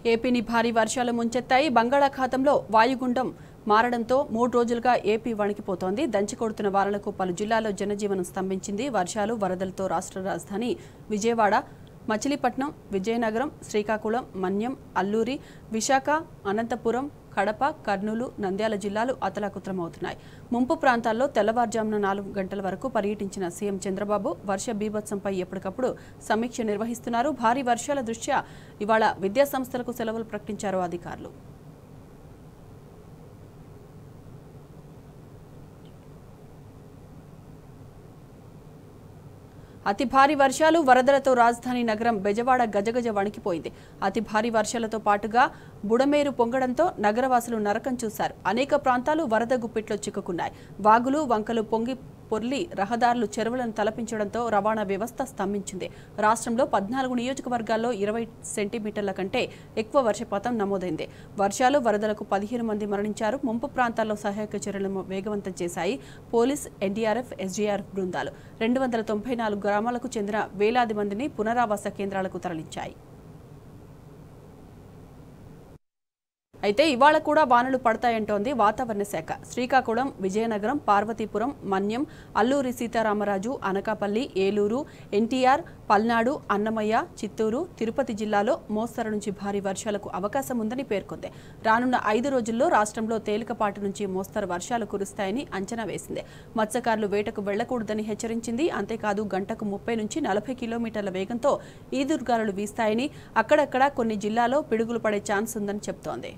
ఏపీని భారీ వర్షాలు ముంచెత్తాయి. బంగాళాఖాతంలో వాయుగుండం మారడంతో 3 రోజులుగా ఏపీ వణికిపోతోంది. దంచికొడుతున్న వానలకు పలు జిల్లాల్లో జనజీవనం స్తంభించింది. వర్షాలు, వరదలతో రాష్ట్ర రాజధాని విజయవాడ, మచిలీపట్నం, విజయనగరం, శ్రీకాకుళం, మన్యం, అల్లూరి, విశాఖ, అనంతపురం, కడప, కర్నూలు, నంద్యాల జిల్లాలు అతలాకుతలమవుతున్నాయి. ముంపు ప్రాంతాల్లో తెల్లవారుజామున 4 గంటల వరకు పర్యటించిన సీఎం చంద్రబాబు వర్ష బీభత్సంపై ఎప్పటికప్పుడు సమీక్ష నిర్వహిస్తున్నారు. భారీ వర్షాల దృష్ట్యా ఇవాళ విద్యాసంస్థలకు సెలవులు ప్రకటించారు అధికారులు. అతి భారీ వర్షాలు, వరదలతో రాజధాని నగరం బెజవాడ గజగజ వణికిపోయింది. అతి భారీ వర్షాలతో పాటుగా బుడమేరు పొంగడంతో నగరవాసులు నరకం చూశారు. అనేక ప్రాంతాలు వరద గుప్పిట్లో చిక్కుకున్నాయి. వాగులు, వంకలు పొంగి పొర్లి రహదారులు, చెరువులను తలపించడంతో రవాణా వ్యవస్థ స్తంభించింది. రాష్ట్రంలో 14 నియోజకవర్గాల్లో 20 సెంటీమీటర్ల కంటే ఎక్కువ వర్షపాతం నమోదైంది. వర్షాలు, వరదలకు 15 మంది మరణించారు. ముంపు ప్రాంతాల్లో సహాయక చర్యలను వేగవంతం చేశాయి పోలీస్, ఎన్డీఆర్ఎఫ్, ఎస్డీఆర్ఎఫ్ బృందాలు. 294 గ్రామాలకు చెందిన వేలాది మందిని పునరావాస కేంద్రాలకు తరలించాయి. అయితే ఇవాళ కూడా వానలు పడతాయంటోంది వాతావరణ శాఖ. శ్రీకాకుళం, విజయనగరం, పార్వతీపురం, మన్యం, అల్లూరి సీతారామరాజు, అనకాపల్లి, ఏలూరు, ఎన్టీఆర్, పల్నాడు, అన్నమయ్య, చిత్తూరు, తిరుపతి జిల్లాలో మోస్తరు నుంచి భారీ వర్షాలకు అవకాశం ఉందని పేర్కొంది. రానున్న 5 రోజుల్లో రాష్ట్రంలో తేలికపాటి నుంచి మోస్తరు వర్షాలు కురుస్తాయని అంచనా వేసింది. మత్స్యకారులు వేటకు వెళ్లకూడదని హెచ్చరించింది. అంతేకాదు గంటకు 30 నుంచి 40 కిలోమీటర్ల వేగంతో ఈదురుగాలులు వీస్తాయని, అక్కడక్కడ కొన్ని జిల్లాలో పిడుగులు పడే ఛాన్స్ ఉందని చెబుతోంది.